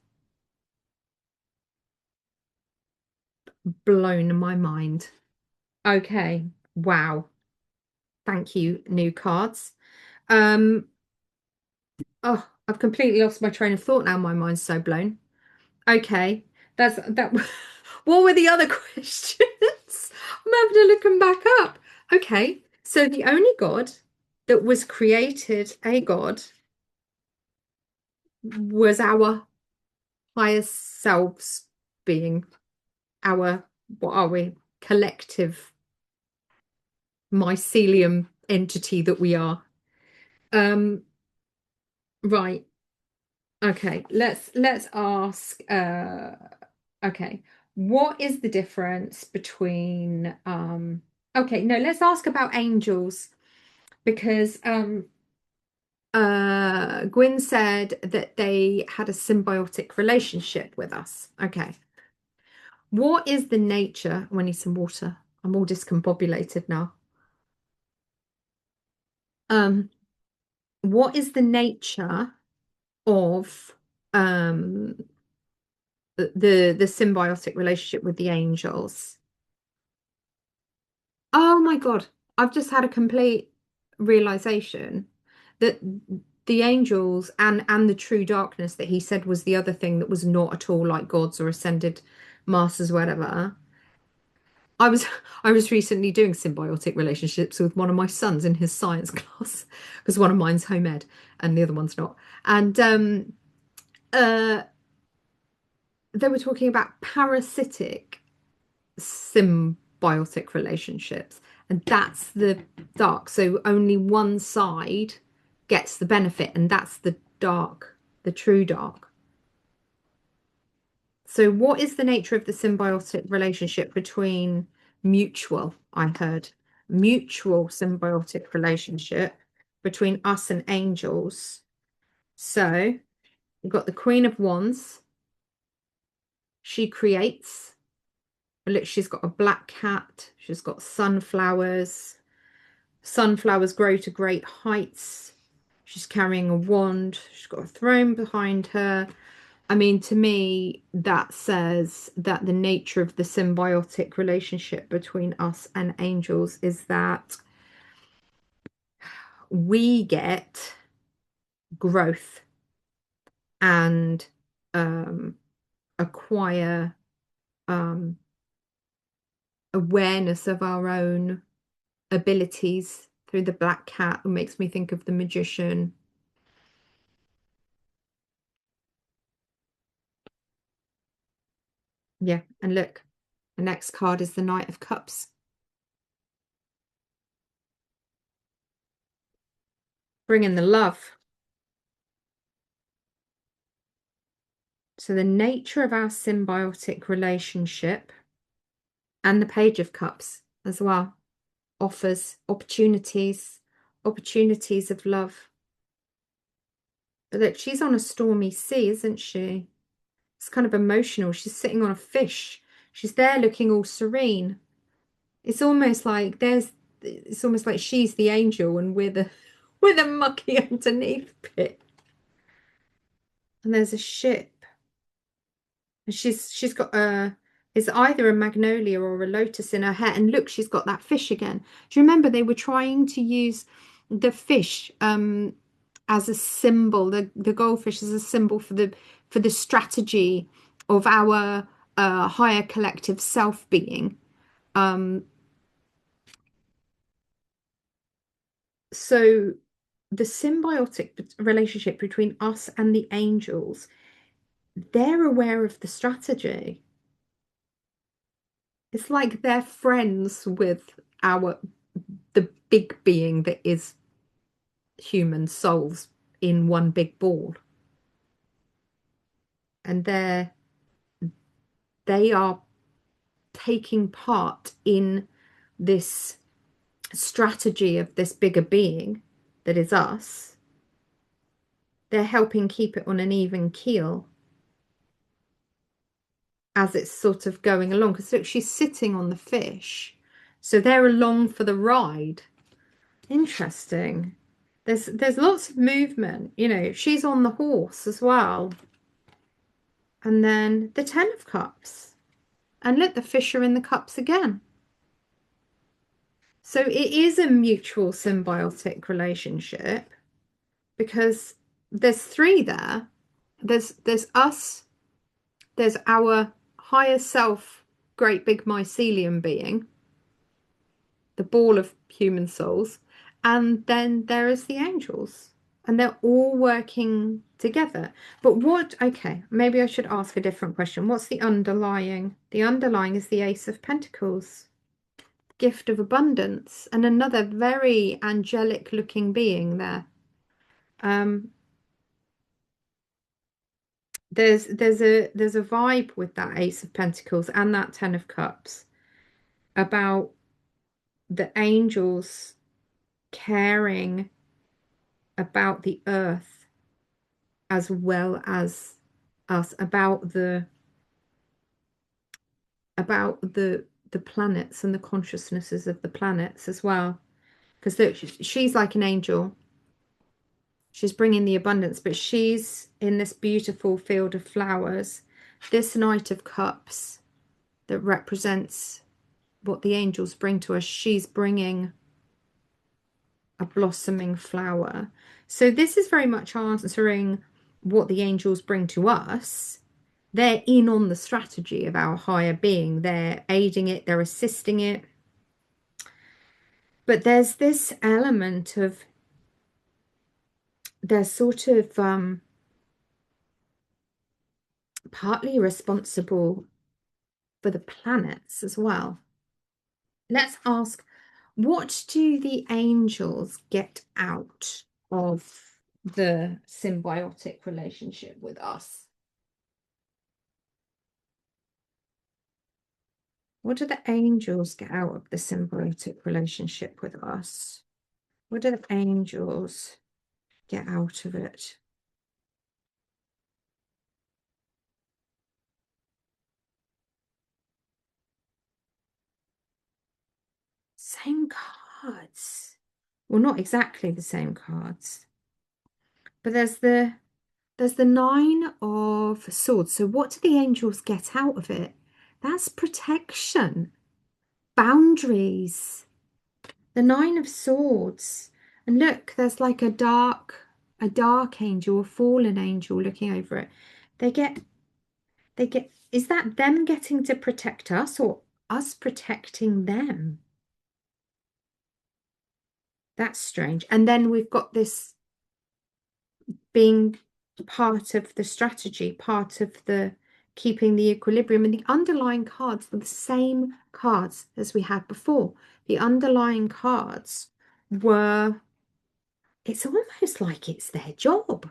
Blown my mind. Okay. Wow. Thank you, new cards. Um, oh, I've completely lost my train of thought now. My mind's so blown. Okay, that's that. What were the other questions? I'm having to look them back up. Okay, so the only god that was created a god was our highest selves being our, what are we? Collective mycelium entity that we are. Um, right. Okay, let's ask okay, what is the difference between okay, no, let's ask about angels because Gwyn said that they had a symbiotic relationship with us. Okay. What is the nature, when need some water? I'm all discombobulated now. Um, what is the nature of um the symbiotic relationship with the angels? Oh my God, I've just had a complete realization that the angels and the true darkness that he said was the other thing that was not at all like gods or ascended masters, whatever. I was I was recently doing symbiotic relationships with one of my sons in his science class because one of mine's home ed and the other one's not. And uh they were talking about parasitic symbiotic relationships, and that's the dark. So only one side gets the benefit, and that's the dark, the true dark. So what is the nature of the symbiotic relationship between mutual, I heard, mutual symbiotic relationship between us and angels? So we've got the Queen of Wands. She creates. Look, she's got a black cat. She's got sunflowers. Sunflowers grow to great heights. She's carrying a wand. She's got a throne behind her. I mean, to me, that says that the nature of the symbiotic relationship between us and angels is that we get growth and acquire um, awareness of our own abilities through the black cat. It makes me think of the magician. Yeah, and look, the next card is the Knight of Cups, bringing the love. So the nature of our symbiotic relationship and the Page of Cups as well offers opportunities, opportunities of love. But look, she's on a stormy sea, isn't she? It's kind of emotional. She's sitting on a fish. She's there looking all serene. It's almost like it's almost like she's the angel and we're the we're the mucky underneath bit. And there's a ship. And she's got a it's either a magnolia or a lotus in her hair. And look, she's got that fish again. Do you remember they were trying to use the fish as a symbol, the goldfish as a symbol for the strategy of our higher collective self being. Um, so the symbiotic relationship between us and the angels, they're aware of the strategy. It's like they're friends with our the big being that is human souls in one big ball. And they are taking part in this strategy of this bigger being that is us. They're helping keep it on an even keel as it's sort of going along. Because look, she's sitting on the fish. So they're along for the ride. Interesting. There's lots of movement. You know, she's on the horse as well. And then the Ten of Cups. And look, the fish are in the cups again. So it is a mutual symbiotic relationship because there's three there. There's us, there's our higher self, great big mycelium being, the ball of human souls, and then there is the angels. And they're all working together. But okay, maybe I should ask a different question. What's the underlying? The underlying is the Ace of Pentacles, gift of abundance, and another very angelic looking being there. Um, there's a vibe with that Ace of Pentacles and that Ten of Cups about the angels caring about the earth as well as us, about the planets and the consciousnesses of the planets as well. Because look, she's like an angel. She's bringing the abundance, but she's in this beautiful field of flowers. This Knight of Cups that represents what the angels bring to us. She's bringing a blossoming flower. So this is very much answering what the angels bring to us. They're in on the strategy of our higher being. They're aiding it, they're assisting it. But there's this element of they're sort of partly responsible for the planets as well. Let's ask, what do the angels get out of the symbiotic relationship with us? What do the angels get out of the symbiotic relationship with us? What do the angels get out of it? Same cards. Well, not exactly the same cards, but there's There's the Nine of Swords. So what do the angels get out of it? That's protection, boundaries. The Nine of Swords. And look, there's like a dark angel, a fallen angel looking over it. They get, is that them getting to protect us or us protecting them? That's strange. And then we've got this being part of the strategy, part of the keeping the equilibrium. And the underlying cards were the same cards as we had before. The underlying cards were, it's almost like it's their job.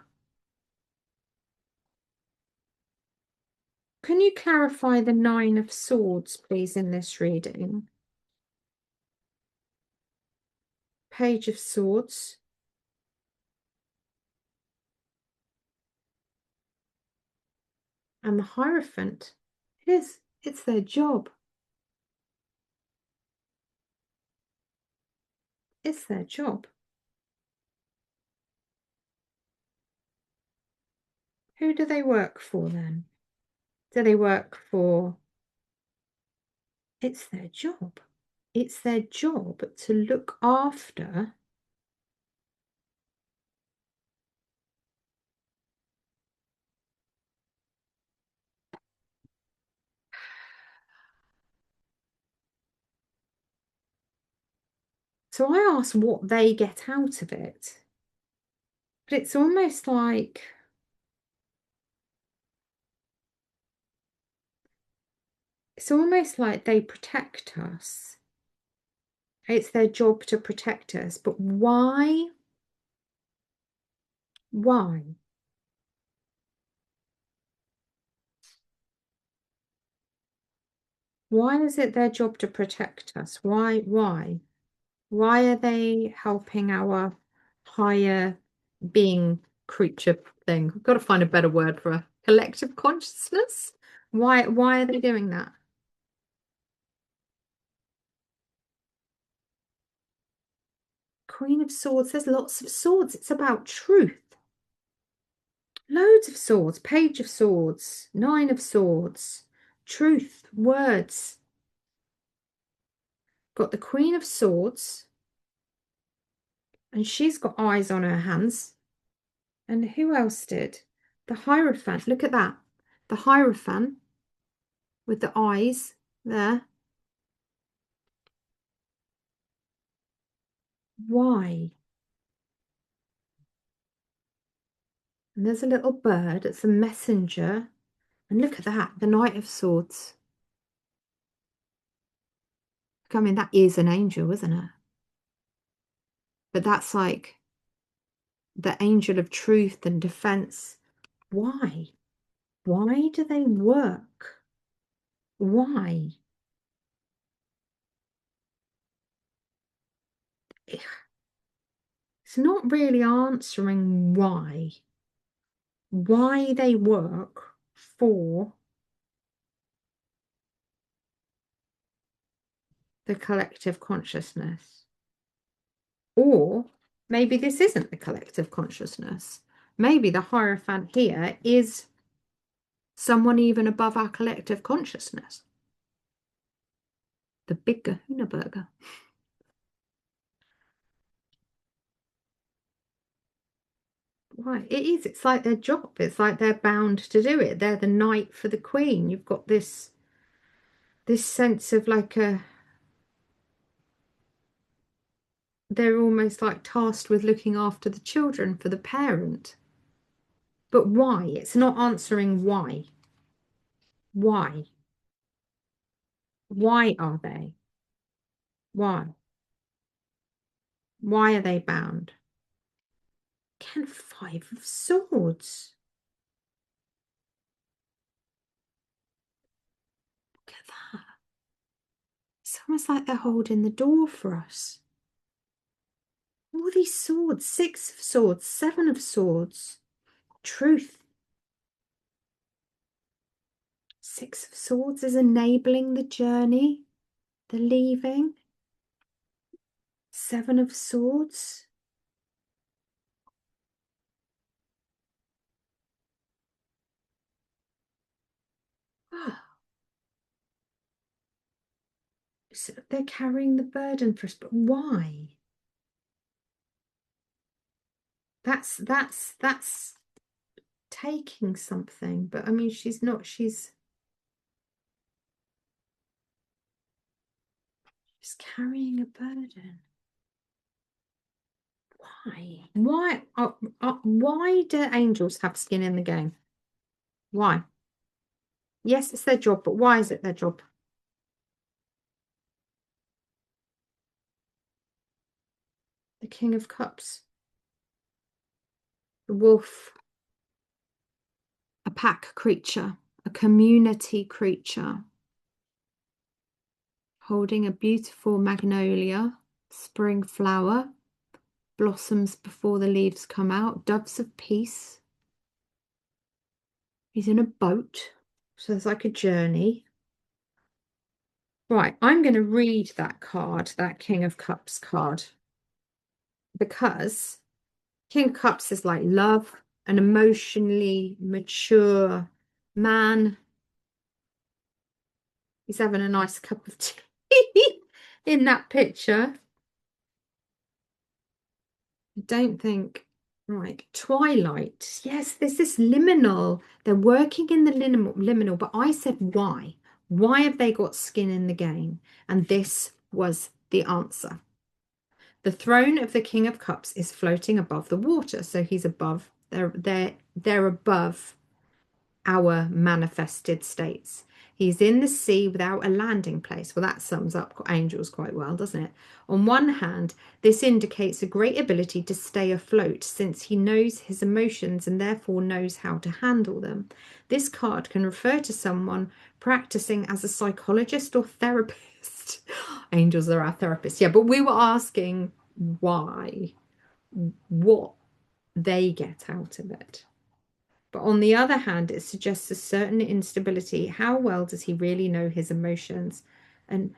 Can you clarify the Nine of Swords, please, in this reading? Page of Swords. And the Hierophant. It is. It's their job. It's their job. Who do they work for then? Do they work for... It's their job. It's their job to look after so I asked what they get out of it. But it's almost like they protect us. It's their job to protect us. But why? Why? Why is it their job to protect us? Why? Why? Why are they helping our higher being creature thing? We've got to find a better word for a collective consciousness. Why are they doing that? Queen of Swords, there's lots of swords. It's about truth. Loads of swords. Page of Swords, Nine of Swords, truth, words. Got the Queen of Swords, and she's got eyes on her hands. And who else did? The Hierophant. Look at that. The Hierophant with the eyes there. Why? And there's a little bird. It's a messenger. And look at that. The Knight of Swords. I mean, that is an angel, isn't it? But that's like the angel of truth and defense. Why? Why do they work? Why? It's not really answering why they work for the collective consciousness. Or maybe this isn't the collective consciousness. Maybe the Hierophant here is someone even above our collective consciousness. The big Kahuna burger. Right, it is. It's like their job. It's like they're bound to do it. They're the knight for the queen. You've got this sense of like they're almost like tasked with looking after the children for the parent. But why? It's not answering why. Why? Why are they? Why? Why are they bound? Can Five of Swords. Look at that. It's almost like they're holding the door for us. All these swords, Six of Swords, Seven of Swords, truth. Six of Swords is enabling the journey, the leaving. Seven of Swords. So they're carrying the burden for us, but why? That's taking something, but I mean she's not, she's carrying a burden. Why? Why do angels have skin in the game? Why? Yes, it's their job, but why is it their job? The King of Cups, the wolf, a pack creature, a community creature, holding a beautiful magnolia, spring flower, blossoms before the leaves come out, doves of peace. He's in a boat, so it's like a journey. Right, I'm going to read that card, that King of Cups card, because King of Cups is like love, an emotionally mature man. He's having a nice cup of tea in that picture. I don't think, right, Twilight. Yes, there's this liminal. They're working in the liminal, but I said why? Why have they got skin in the game? And this was the answer. The throne of the King of Cups is floating above the water, so he's above. They're above our manifested states. He's in the sea without a landing place. Well, that sums up angels quite well, doesn't it? On one hand, this indicates a great ability to stay afloat since he knows his emotions and therefore knows how to handle them. This card can refer to someone practicing as a psychologist or therapist. Angels are our therapists. Yeah, but we were asking why, what they get out of it. But on the other hand, it suggests a certain instability. How well does he really know his emotions? And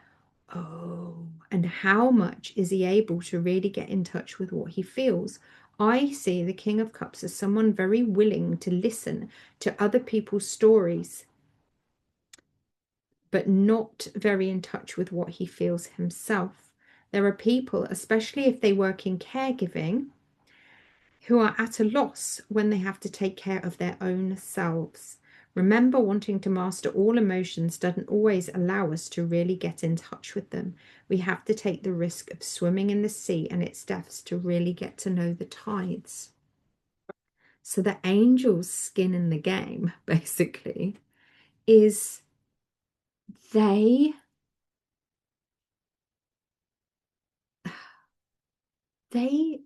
and how much is he able to really get in touch with what he feels? I see the King of Cups as someone very willing to listen to other people's stories, but not very in touch with what he feels himself. There are people, especially if they work in caregiving, who are at a loss when they have to take care of their own selves. Remember, wanting to master all emotions doesn't always allow us to really get in touch with them. We have to take the risk of swimming in the sea and its depths to really get to know the tides. So the angel's skin in the game, basically, is they they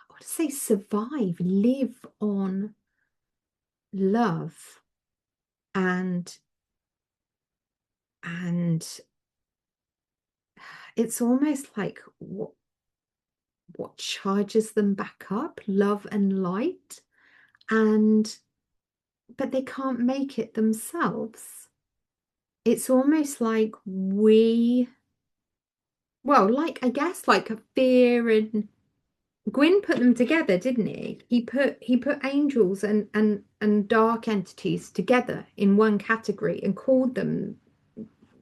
what to say, survive, live on love and and it's almost like what charges them back up, love and light, and but they can't make it themselves. It's almost like like I guess like a fear, and Gwyn put them together, didn't he? He put angels and dark entities together in one category and called them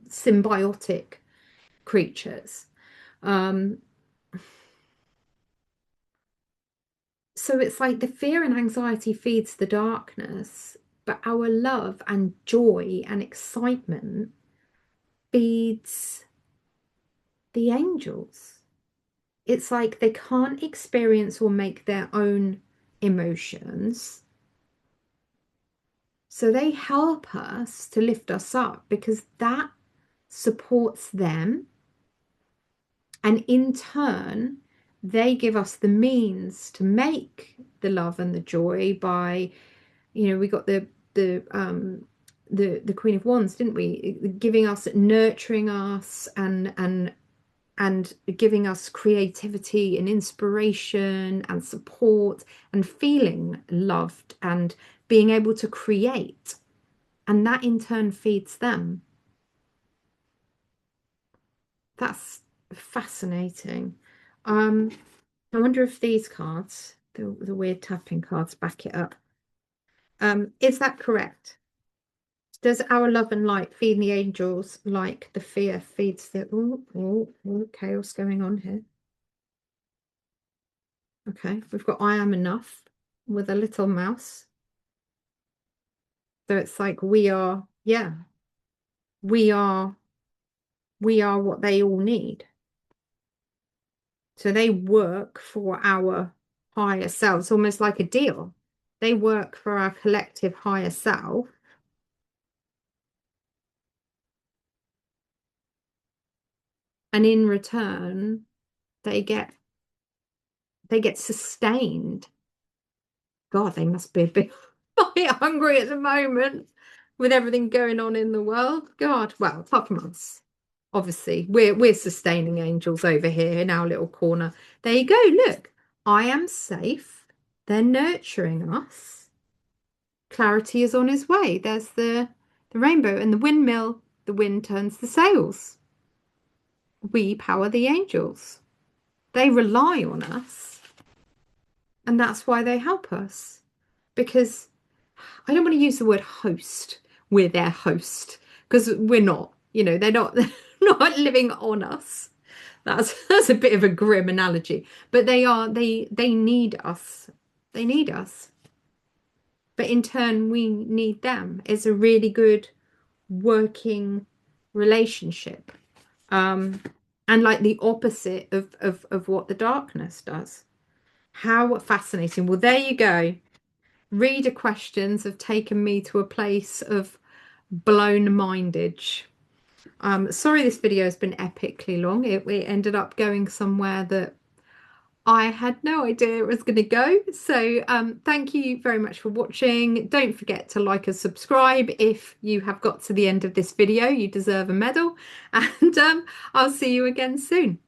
symbiotic creatures. Um, So it's like the fear and anxiety feeds the darkness, but our love and joy and excitement feeds the angels. It's like they can't experience or make their own emotions. So they help us to lift us up because that supports them. And in turn, they give us the means to make the love and the joy by, we got the Queen of Wands, didn't we? Giving us, nurturing us, and giving us creativity and inspiration and support and feeling loved and being able to create. And that in turn feeds them. That's fascinating. Um, I wonder if these cards, the weird tapping cards, back it up. Is that correct? Does our love and light feed the angels like the fear feeds the chaos going on here? Okay, we've got I am enough with a little mouse. So it's like yeah, we are we are what they all need. So they work for our higher selves, almost like a deal. They work for our collective higher self, and in return, they get they get sustained. God, they must be a bit hungry at the moment with everything going on in the world. God, well, apart from us, obviously, we're sustaining angels over here in our little corner. There you go. Look, I am safe. They're nurturing us. Clarity is on his way. There's the rainbow and the windmill. The wind turns the sails. We power the angels. They rely on us, and that's why they help us. Because I don't want to use the word host. We're their host because we're not. They're not they're not living on us. That's a bit of a grim analogy, but they need us. They need us. But in turn, we need them. It's a really good working relationship. Um, and like the opposite of what the darkness does. How fascinating. Well, there you go. Reader questions have taken me to a place of blown mindage. Sorry this video has been epically long. It ended up going somewhere that I had no idea it was going to go. So thank you very much for watching. Don't forget to like and subscribe if you have got to the end of this video. You deserve a medal. And I'll see you again soon.